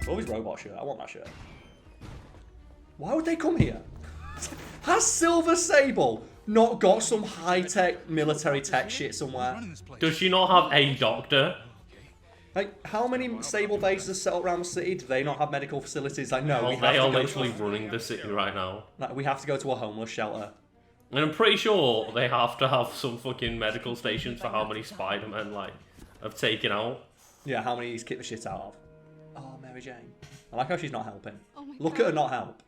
Oh, his robot shirt. I want that shirt. Why would they come here? Has Silver Sable not got some high-tech military tech shit somewhere? Does she not have a doctor? Like, how many Sable bases are set up around the city? Do they not have medical facilities? Like, no, we have they to are go literally running the city right now. Like, we have to go to a homeless shelter. And I'm pretty sure they have to have some fucking medical stations for how many Spider-Men, like, have taken out. Yeah, how many he's kicked the shit out of. Oh, Mary Jane. I like how she's not helping. Look at her not help.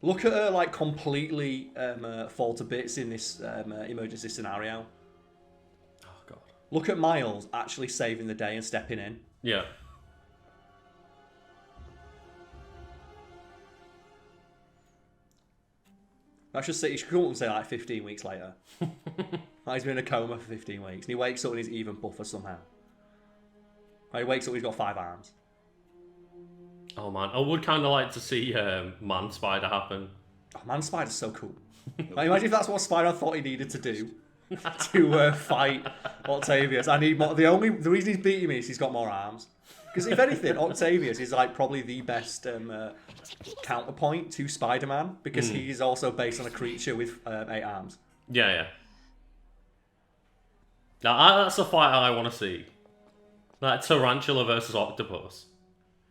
Look at her, like, completely fall to bits in this emergency scenario. Oh, God. Look at Miles actually saving the day and stepping in. Yeah. I should say, you should come up and say, like, 15 weeks later. Like, he's been in a coma for 15 weeks. And he wakes up and he's even buffer somehow. Like, he wakes up, he's got 5 arms. Oh, man. I would kind of like to see Man Spider happen. Oh, Man Spider's so cool. Like, imagine if that's what Spider thought he needed to do to fight Octavius. I need more. The reason he's beating me is he's got more arms. Because if anything, Octavius is like probably the best counterpoint to Spider-Man because he's also based on a creature with 8 arms. Yeah, yeah. Now that's a fight I want to see. Like Tarantula versus Octopus.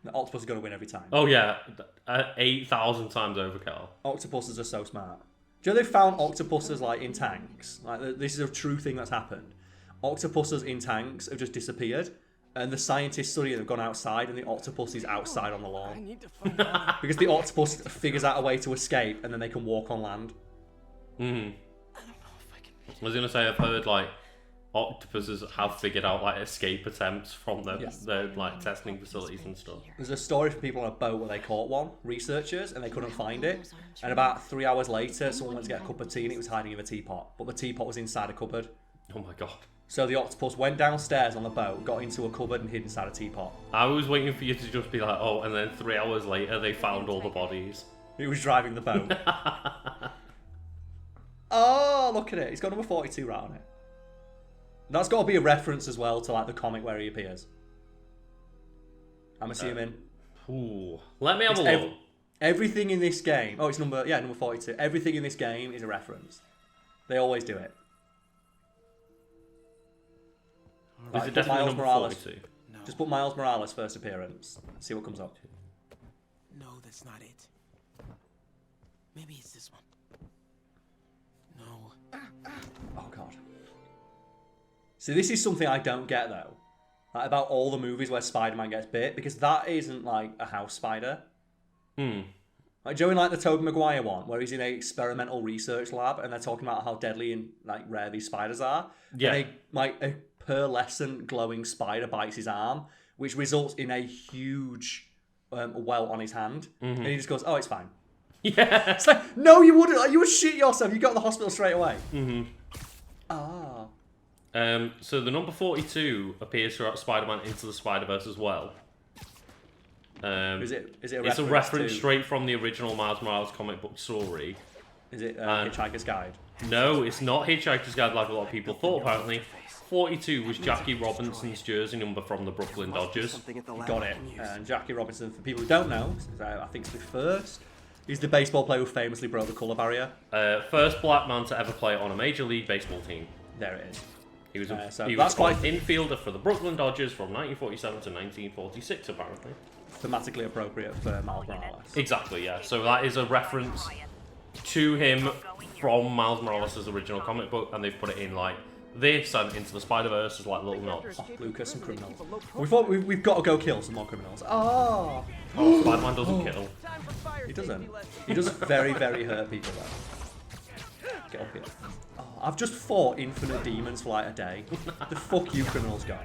The Octopus is going to win every time. Oh yeah, 8,000 times overkill. Octopuses are so smart. Do you know they found octopuses like in tanks? Like this is a true thing that's happened. Octopuses in tanks have just disappeared, and the scientists studying have gone outside, and the octopus is outside on the lawn because the octopus figures out a way to escape, and then they can walk on land. I was gonna say I've heard like octopuses have figured out like escape attempts from their like testing facilities and stuff. There's a story for people on a boat where they caught one, researchers, and they couldn't find it. And about 3 hours later, someone went to get a cup of tea and it was hiding in a teapot. But the teapot was inside a cupboard. Oh my god. So the octopus went downstairs on the boat, got into a cupboard and hid inside a teapot. I was waiting for you to just be like, oh, and then 3 hours later they found all the bodies. He was driving the boat. Oh, look at it. He's got number 42 right on it. That's got to be a reference as well to like the comic where he appears. I'm assuming. Ooh. Let me have a look. Everything in this game. Oh, it's number 42. Everything in this game is a reference. They always do it. Is it definitely number 42? No. Just put Miles Morales first appearance. See what comes up. No, that's not it. Maybe it's this one. No. Oh god. See, this is something I don't get though. Like, about all the movies where Spider-Man gets bit, because that isn't like a house spider. Like Joe in like the Tobey Maguire one, where he's in a experimental research lab and they're talking about how deadly and like rare these spiders are. Yeah. And like a pearlescent glowing spider bites his arm, which results in a huge welt on his hand. And he just goes, "Oh, it's fine." Yeah. It's like, no, you wouldn't. Like, you would shit yourself. You got to the hospital straight away. Ah. So the number 42 appears throughout Spider-Man Into the Spider-Verse as well. Is it a it's a reference to... straight from the original Miles Morales comic book story. Is it Hitchhiker's Guide? No, it's not Hitchhiker's Guide like a lot of people thought, apparently. 42 was Jackie Robinson's jersey number from the Brooklyn Dodgers. Got it. And Jackie Robinson, for people who don't know, I think it's the first. He's the baseball player who famously broke the colour barrier. First black man to ever play on a Major League Baseball team. There it is. He was an quite infielder for the Brooklyn Dodgers from 1947 to 1946, apparently. Thematically appropriate for Miles Morales. Exactly, yeah. So that is a reference to him from Miles Morales' original comic book, and they've put it in like this and Into the Spider-Verse as like little nods. Oh, Lucas and criminals. We thought we've got to go kill some more criminals. Oh, Spider-Man doesn't kill. He doesn't. He does very, very hurt people though. Get up here. Oh, I've just fought infinite demons for like a day. The fuck you criminals got?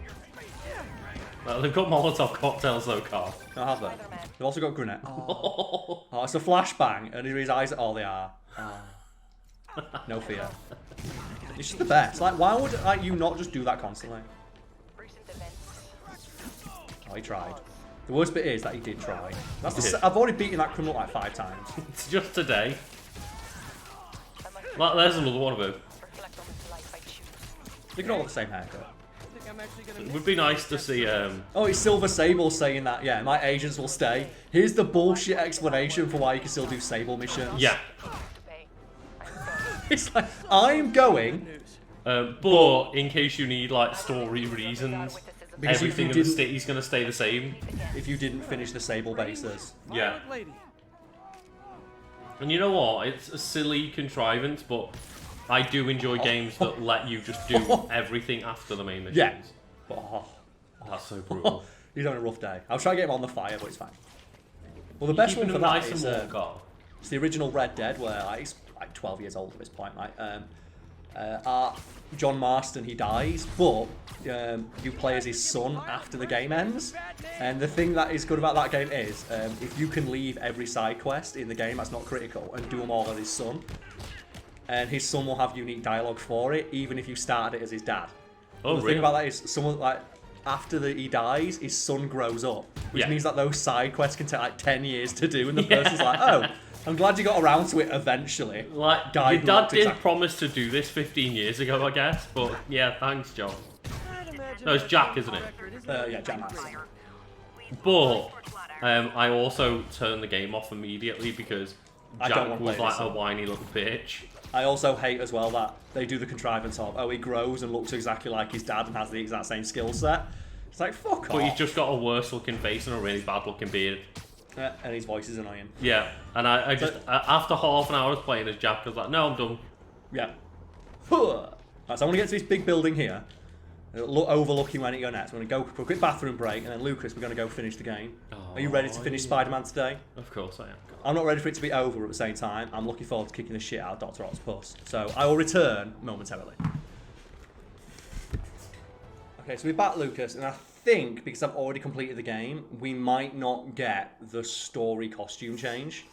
Well, they've got Molotov cocktails though, Carl. No, have they? They've also got grenade. Oh, it's a flashbang, and his eyes. Oh, they are. Oh. No fear. It's just the best. Like, why would you not just do that constantly? Oh, he tried. The worst bit is that he did try. I've already beaten that criminal like 5 times. It's just today. There's another one of them. They can all have the same haircut. It would be nice to see. Oh, it's Silver Sable saying that. Yeah, my agents will stay. Here's the bullshit explanation for why you can still do Sable missions. Yeah. It's like, I'm going. But in case you need like story reasons, Because everything in the city's gonna stay the same. If you didn't finish the Sable bases. Yeah. And you know what? It's a silly contrivance, but I do enjoy games that let you just do everything after the main missions. Yeah. Oh. That's so brutal. He's having a rough day. I'll try to get him on the fire, but it's fine. Well, the best one for that nice is it's the original Red Dead, where he's like 12 years old at this point, right? John Marston, he dies, but you play as his son after the game ends. And the thing that is good about that game is, if you can leave every side quest in the game that's not critical and do them all as his son, and his son will have unique dialogue for it, even if you started it as his dad. Oh, the thing about that is, someone like after he dies, his son grows up, which means that those side quests can take like 10 years to do, and the person's like, oh, I'm glad you got around to it eventually. Like, your dad did promise to do this 15 years ago, I guess, but yeah, thanks, John. No, it's Jack, isn't it? Yeah, Jack Marston. But I also turned the game off immediately because Jack was like a whiny little bitch. I also hate as well that they do the contrivance of, oh, he grows and looks exactly like his dad and has the exact same skill set. It's like, fuck off. But he's just got a worse looking face and a really bad looking beard. And his voice is annoying. Yeah, and I just, after half an hour of playing as Jack, I was like, no, I'm done. Yeah. Right, so I'm going to get to this big building here, overlooking when it go next. We're going to go for a quick bathroom break, and then Lucas, we're going to go finish the game. Are you ready to finish Spider-Man today? Of course I am. I'm not ready for it to be over at the same time. I'm looking forward to kicking the shit out of Dr. Octopus. So I will return momentarily. Okay, so we're back, Lucas, and I think, because I've already completed the game, we might not get the story costume change.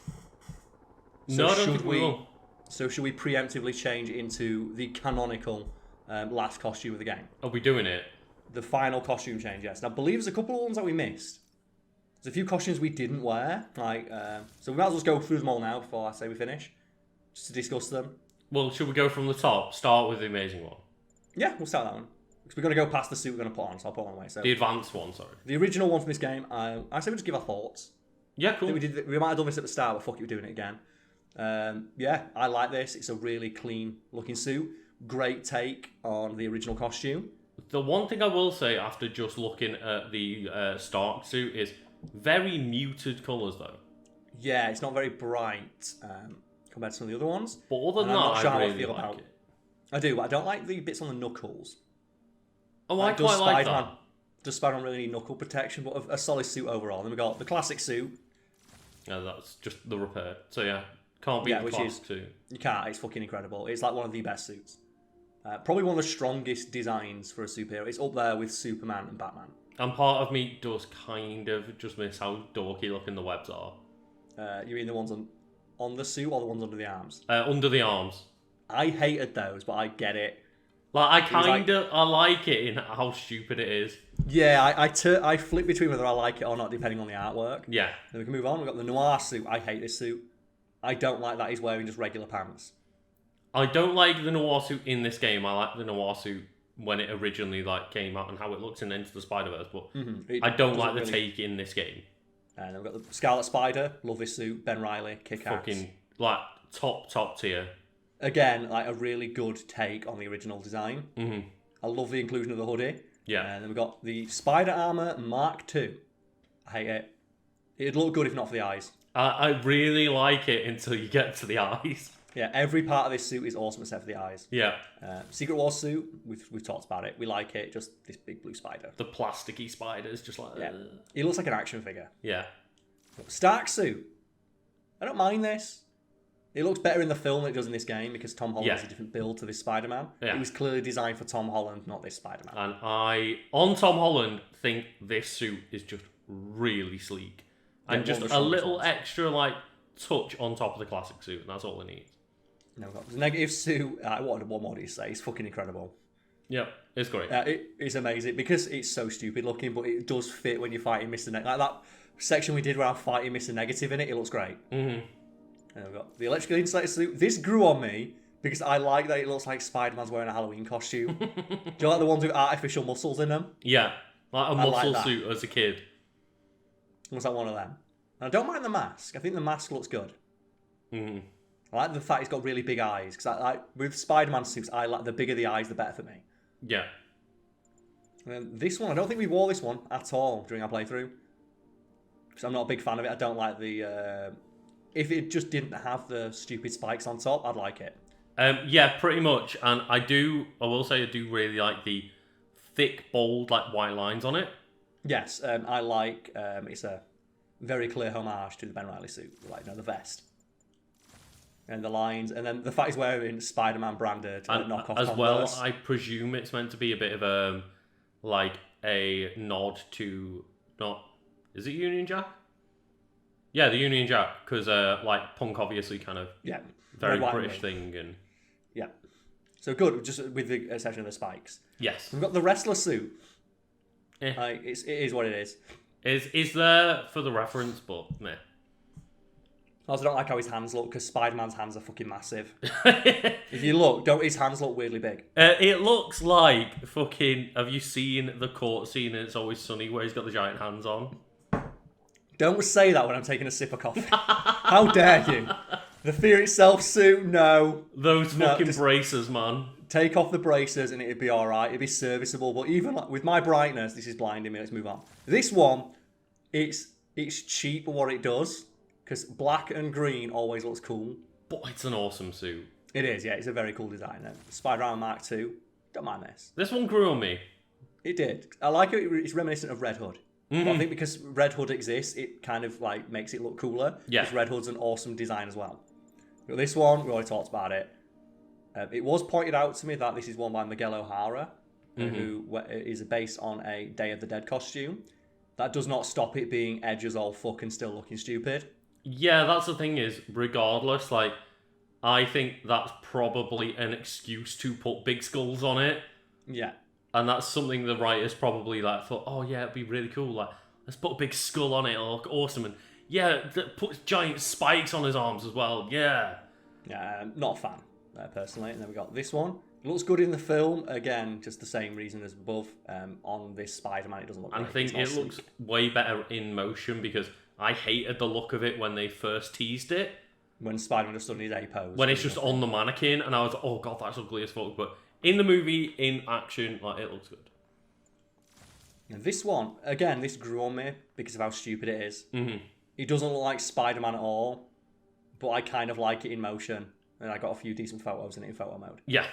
So no, I don't think we will. So should we preemptively change into the canonical last costume of the game? Are we doing it? The final costume change, yes. And I believe there's a couple of ones that we missed. There's a few costumes we didn't wear, like so we might as well go through them all now before I say we finish, just to discuss them. Well, should we go from the top? Start with the amazing one. Yeah, we'll start that one. Because we're going to go past the suit we're going to put on, so I'll put one away. So the advanced one, sorry. The original one from this game, I say we just give our thoughts. Yeah, cool. We might have done this at the start, but fuck it, we're doing it again. Yeah, I like this. It's a really clean looking suit. Great take on the original costume. The one thing I will say after just looking at the Stark suit is very muted colours though. Yeah, it's not very bright compared to some of the other ones. But other than that, I really like it. I do, but I don't like the bits on the knuckles. Oh, I quite like that. Does Spider-Man really need knuckle protection? But a solid suit overall. Then we got the classic suit. Yeah, that's just the repair. So yeah, can't beat the classic suit. You can't. It's fucking incredible. It's like one of the best suits. Probably one of the strongest designs for a superhero. It's up there with Superman and Batman. And part of me does kind of just miss how dorky looking the webs are. You mean the ones on the suit or the ones under the arms? Under the arms. I hated those, but I get it. Like I like it in how stupid it is. Yeah, I flip between whether I like it or not depending on the artwork. Yeah. Then we can move on. We've got the noir suit. I hate this suit. I don't like that he's wearing just regular pants. I don't like the noir suit in this game. I like the noir suit when it originally came out and how it looks in Into the Spider-Verse, but I don't like the take in this game. And then we've got the Scarlet Spider. Love this suit. Ben Reilly. Kick ass. Fucking top tier. Again, a really good take on the original design. Mm-hmm. I love the inclusion of the hoodie. Yeah. And then we've got the Spider Armor Mark II. I hate it. It'd look good if not for the eyes. I really like it until you get to the eyes. Yeah, every part of this suit is awesome except for the eyes. Yeah. Secret Wars suit, we've talked about it. We like it. Just this big blue spider. The plasticky spiders, just like... Yeah. He looks like an action figure. Yeah. Stark suit. I don't mind this. It looks better in the film than it does in this game because Tom Holland has a different build to this Spider-Man. Yeah. It was clearly designed for Tom Holland, not this Spider-Man. And I, on Tom Holland, think this suit is just really sleek. Yeah, and just a little extra, touch on top of the classic suit, and that's all it needs. No, the negative suit, what more do you say? It's fucking incredible. Yep, it's great. It's amazing because it's so stupid looking, but it does fit when you're fighting Mr. Negative. Like that section we did where I'm fighting Mr. Negative in it, it looks great. Mm-hmm. And we've got the electrically insulated suit. This grew on me Because I like that it looks like Spider-Man's wearing a Halloween costume. Do you like the ones with artificial muscles in them? Yeah, like a muscle like suit as a kid. Was that one of them? And I don't mind the mask. I think the mask looks good. Mm. I like the fact it's got really big eyes. Because with Spider-Man suits, I like the bigger the eyes, the better for me. Yeah. And then this one, I don't think we wore this one at all during our playthrough. Because I'm not a big fan of it. I don't like the... if it just didn't have the stupid spikes on top, I'd like it. Yeah, pretty much. And I will say I do really like the thick, bold, like white lines on it. Yes, I like, it's a very clear homage to the Ben Reilly suit. Like, the vest. And the lines, and then the fact he's wearing Spider-Man branded knockoff as Converse. well, I presume it's meant to be a bit of like a nod to, is it Union Jack? Yeah, the Union Jack, because like punk obviously kind of very Red, British thing, and yeah, so good. Just with the exception of the spikes. Yes, we've got the wrestler suit. It is what it is. Is there for the reference, but meh. I also don't like how his hands look because Spider-Man's hands are fucking massive. If you look, don't his hands look weirdly big? It looks like fucking. Have you seen the court scene in It's Always Sunny where he's got the giant hands on? Don't say that when I'm taking a sip of coffee. How dare you? The Fear Itself suit, no. Those fucking braces, man. Take off the braces and it'd be alright. It'd be serviceable. But even with my brightness, this is blinding me. Let's move on. This one, it's cheap for what it does. Because black and green always looks cool. But it's an awesome suit. It is, yeah. It's a very cool design. Spider-Man Mark II. Don't mind this. This one grew on me. It did. I like it. It's reminiscent of Red Hood. Mm-hmm. But I think because Red Hood exists, it kind of like makes it look cooler. Yeah. Because Red Hood's an awesome design as well. But this one, we already talked about it. It was pointed out to me that this is one by Miguel O'Hara, who is based on a Day of the Dead costume. That does not stop it being edge as all fuck and still looking stupid. Yeah, that's the thing is, regardless, like, I think that's probably an excuse to put big skulls on it. Yeah. And that's something the writers probably, like, thought, oh, yeah, it'd be really cool. Like, let's put a big skull on it. It'll look awesome. And, yeah, puts giant spikes on his arms as well. Yeah. Yeah, not a fan, personally. And then we got this one. It looks good in the film. Again, just the same reason as above. On this Spider-Man, it doesn't look great. I think it looks way better in motion because I hated the look of it when they first teased it. When Spider-Man just stood in his A pose. When it's just on the mannequin, and I was like, oh god, that's ugly as fuck. But in the movie, in action, like, it looks good. And this one, again, this grew on me because of how stupid it is. Mm-hmm. It doesn't look like Spider-Man at all, but I kind of like it in motion. And I got a few decent photos in it in photo mode. Yeah.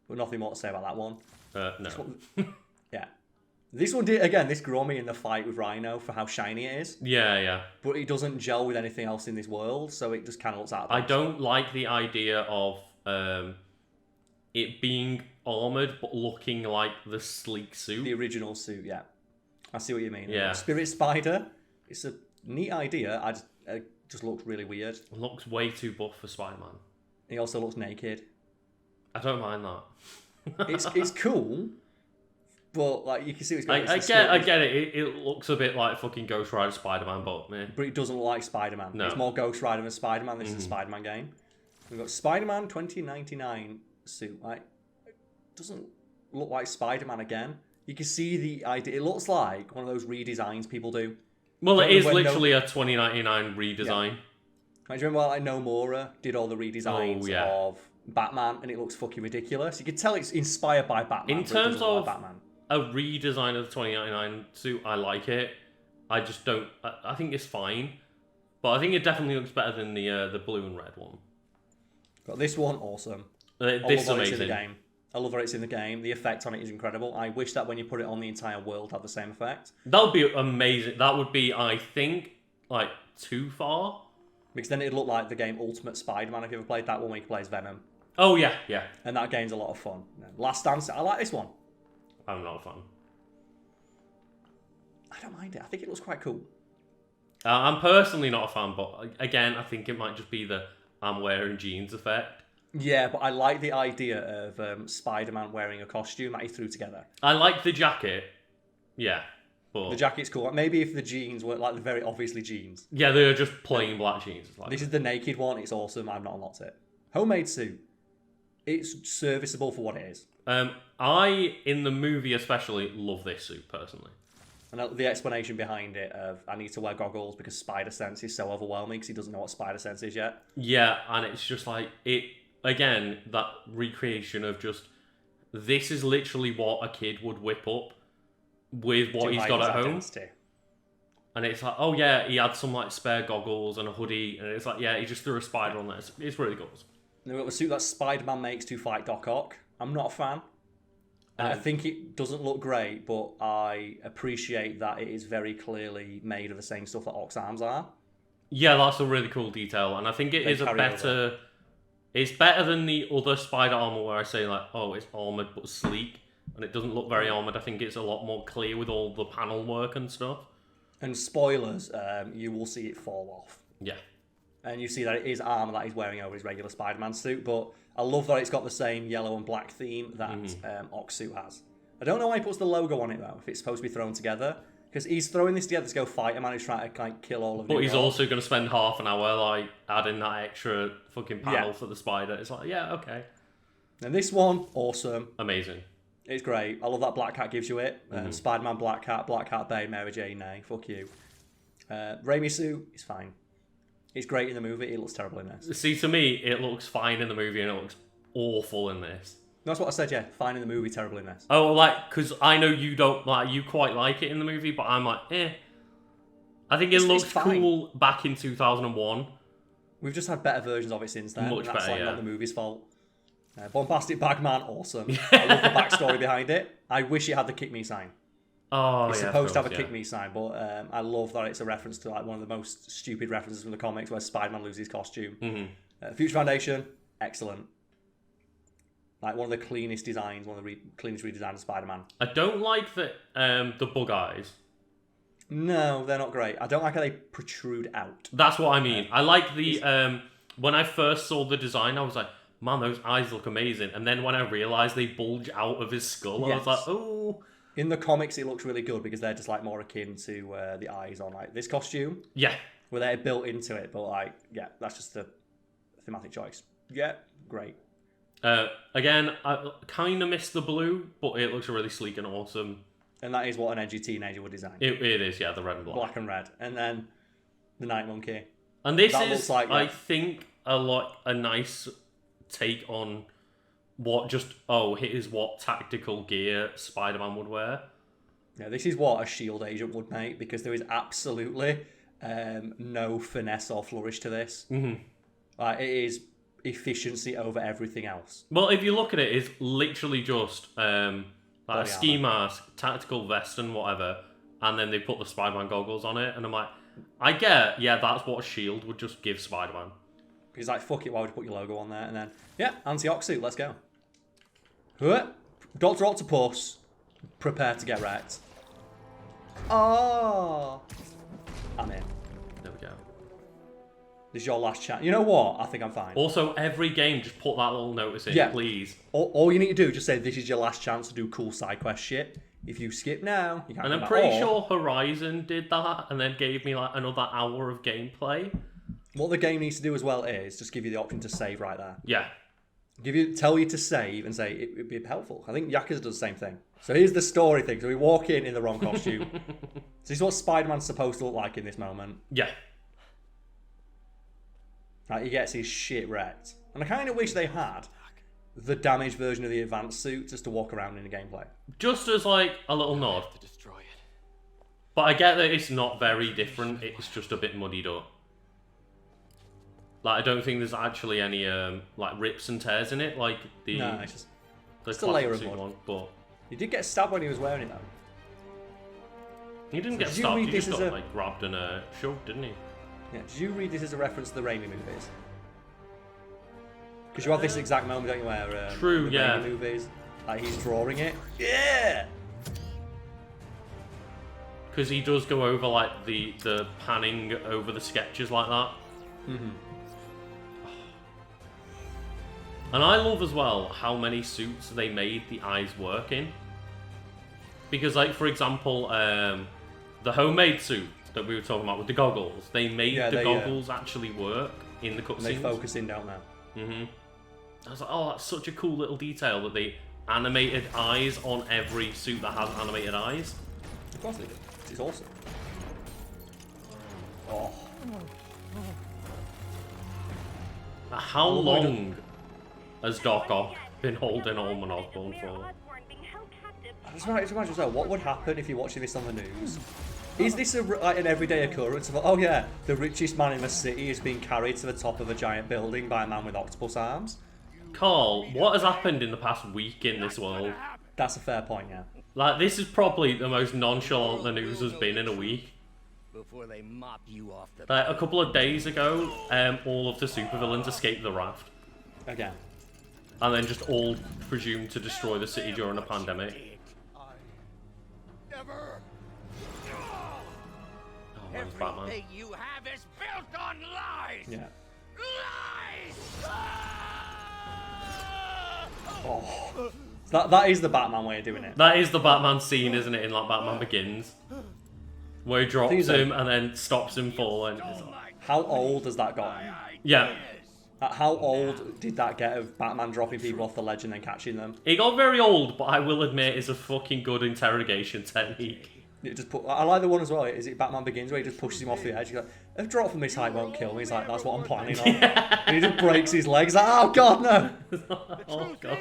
But nothing more to say about that one. No. Yeah. This one did, again, this grew on me in the fight with Rhino for how shiny it is. Yeah, yeah. But it doesn't gel with anything else in this world, so it just kind of looks out of place. I don't like the idea of it being armoured but looking like the sleek suit. The original suit, yeah. I see what you mean. Yeah. Spirit Spider, it's a neat idea. It just looks really weird. It looks way too buff for Spider-Man. He also looks naked. I don't mind that. It's cool, but like you can see, I get it. It looks a bit like fucking Ghost Rider Spider-Man, but man. But it doesn't look like Spider-Man. No. It's more Ghost Rider than Spider-Man. This is a Spider-Man game. We've got Spider-Man 2099 suit. Like, it doesn't look like Spider-Man again. You can see the idea. It looks like one of those redesigns people do. Well, it is literally a 2099 redesign. Yeah. Do you remember like Nomura did all the redesigns of Batman, and it looks fucking ridiculous. You can tell it's inspired by Batman. In terms of Batman. A redesign of the 2099 suit, I like it. I just don't. I think it's fine, but I think it definitely looks better than the blue and red one. Got this one, awesome. This is amazing. In the game. I love that it's in the game. The effect on it is incredible. I wish that when you put it on the entire world, had the same effect. That would be amazing. That would be, I think, like too far. Because then it'd look like the game Ultimate Spider-Man. If you ever played that one where you play as Venom. Oh yeah, yeah. And that game's a lot of fun. Last Dance, I like this one. I'm not a fan. I don't mind it. I think it looks quite cool. I'm personally not a fan, but again, I think it might just be the I'm wearing jeans effect. Yeah, but I like the idea of Spider-Man wearing a costume that he threw together. I like the jacket. Yeah. But the jacket's cool. Maybe if the jeans weren't like the very obviously jeans. Yeah, they're just plain black jeans. This is the naked one. It's awesome. I've not unlocked it. Homemade suit. it's serviceable for what it is. I, in the movie especially, love this suit personally. And the explanation behind it of I need to wear goggles because spider sense is so overwhelming because he doesn't know what spider sense is yet. Yeah, and it's just like again, that recreation of just this is literally what a kid would whip up with what he's got at home. Identity. And it's like, oh yeah, he had some like spare goggles and a hoodie, and it's like, yeah, he just threw a spider on there. It's really cool. We've got the suit that Spider-Man makes to fight Doc Ock. I'm not a fan. I think it doesn't look great, but I appreciate that it is very clearly made of the same stuff that Ock's arms are. Yeah, that's a really cool detail, and I think it is a better. It's better than the other spider armor where I say like, oh, it's armored but sleek, and it doesn't look very armored. I think it's a lot more clear with all the panel work and stuff. And spoilers, you will see it fall off. Yeah. And you see that it is armor that he's wearing over his regular Spider-Man suit, but I love that it's got the same yellow and black theme that Ock's suit has. I don't know why he puts the logo on it though, if it's supposed to be thrown together, because he's throwing this together to go fight a man who's trying to like kill all of them. But he's also going to spend half an hour like adding that extra fucking panel for the spider. It's like, yeah, okay. And this one, awesome, amazing. It's great. I love that Black Cat gives you it. Spider-Man, Black Cat, Bane, Mary Jane, nay, fuck you. Raimi suit is fine. It's great in the movie. It looks terrible in this. See, to me, it looks fine in the movie and it looks awful in this. That's what I said, yeah. Fine in the movie, terrible in this. Oh, like, because I know you don't, like, you quite like it in the movie, but I'm like, eh. I think it looks cool back in 2001. We've just had better versions of it since then. Much better, like not the movie's fault. Bombastic Bagman, awesome. I love the backstory behind it. I wish it had the Kick Me sign. Oh, it's supposed to have a Kick Me sign, but I love that it's a reference to like one of the most stupid references from the comics where Spider-Man loses his costume. Future Foundation, excellent. Like one of the cleanest designs, one of the cleanest redesigns of Spider-Man. I don't like the bug eyes. No, they're not great. I don't like how they protrude out. That's what I mean. I like the when I first saw the design, I was like, man, those eyes look amazing. And then when I realised they bulge out of his skull, I was like, oh. In the comics, it looks really good because they're just like more akin to the eyes on like this costume. Yeah. Where they're built into it, but like, yeah, that's just the thematic choice. Yeah, great. Again, I kind of missed the blue, but it looks really sleek and awesome. And that is what an edgy teenager would design. It is, yeah, the red and black. Black and red. And then the Night Monkey. And this is, like, I think, a nice take on what just, here's what tactical gear Spider-Man would wear. Yeah, this is what a S.H.I.E.L.D. agent would make, because there is absolutely no finesse or flourish to this. It is efficiency over everything else. Well, if you look at it, it's literally just like a ski mask, tactical vest and whatever, and then they put the Spider-Man goggles on it, and I'm like, I get, yeah, that's what S.H.I.E.L.D. would just give Spider-Man. He's like, fuck it, why would you put your logo on there? And then, yeah, anti-ox suit, let's go. Dr. Octopus, prepare to get wrecked. Oh, I'm in. There we go. This is your last chance. You know what? I think I'm fine. Also, every game, just put that little notice in, please. All you need to do, just say, this is your last chance to do cool side quest shit. If you skip now, you can't. And I'm pretty sure Horizon did that, and then gave me like another hour of gameplay. What the game needs to do as well is just give you the option to save right there. Yeah. Tell you to save and say it'd be helpful. I think Yakuza does the same thing. So here's the story thing. So we walk in the wrong costume. So this is what Spider-Man's supposed to look like in this moment. Yeah. Like, he gets his shit wrecked. And I kind of wish they had the damaged version of the advanced suit just to walk around in the gameplay. Just as like a little nod. To destroy it. But I get that it's not very different. It's just a bit muddied up. Like, I don't think there's actually any like rips and tears in it, like the no, it's just a layer of mud. One, but he did get stabbed when he was wearing it though. He didn't get stabbed. He just got like grabbed and shoved, didn't he? Yeah. Did you read this as a reference to the Raimi movies? Because you have this exact moment, don't you, where true, the Raimi movies, like he's drawing it. Yeah. Because he does go over like the panning over the sketches like that. And I love as well how many suits they made the eyes work in. Because, like, for example, the homemade suit that we were talking about with the goggles, they made the goggles actually work in the cutscenes. They focus in, don't they? I was like, oh, that's such a cool little detail that they animated eyes on every suit that has animated eyes. Of course they do. It's awesome. Oh. How long has Doc Ock been holding Norman Osborn for? I just imagine as well, what would happen if you're watching this on the news? Is this like an everyday occurrence of, oh yeah, the richest man in the city is being carried to the top of a giant building by a man with octopus arms? Carl, what has happened in the past week in this world? That's a fair point, yeah. Like, this is probably the most nonchalant the news has been in a week. Before they mop you off the Like, a couple of days ago, all of the supervillains escaped the raft. Again. And then just all presumed to destroy the city during a pandemic. Never. Oh, where's Batman? Everything you have is built on lies. Yeah. Lies. Oh. That is the Batman way of doing it. That is the Batman scene, isn't it, in like Batman Begins? Where he drops him and then stops him falling. How old has that got? Yeah. How old did that get of Batman dropping people off the ledge and then catching them? It got very old, but I will admit it's a fucking good interrogation technique. I like the one as well. Is it Batman Begins where he just pushes him off the edge? He's like, a drop from this height won't kill me. He's like, that's what I'm planning on. Yeah. And he just breaks his legs. Like, oh god, no! Oh god.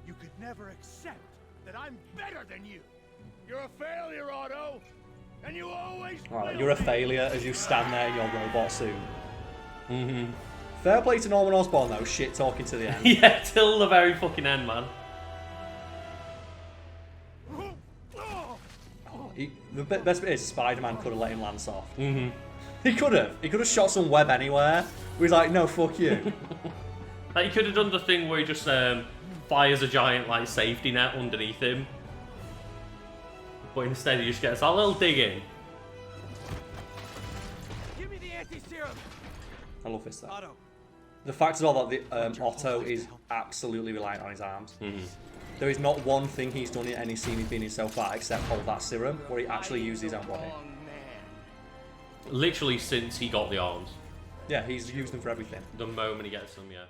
You could never accept that I'm better than you. You're a failure, Otto, and you always. Alright, you're a failure as you stand there in your robot suit. Mm-hmm. Fair play to Norman Osborn though, shit talking to the end. Yeah, till the very fucking end, man. The best bit is Spider-Man could have let him land soft. Mm-hmm. He could have. He could have shot some web anywhere. He's like, no, fuck you. Like, he could have done the thing where he just fires a giant like safety net underneath him. But instead he just gets that little dig in. Give me the anti-serum. I love this though. Otto. The fact is all that Otto is absolutely reliant on his arms. Mm-hmm. There is not one thing he's done in any scene he's been in so far except hold that serum, where he actually uses his own body. Literally since he got the arms. Yeah, he's used them for everything. The moment he gets them, yeah.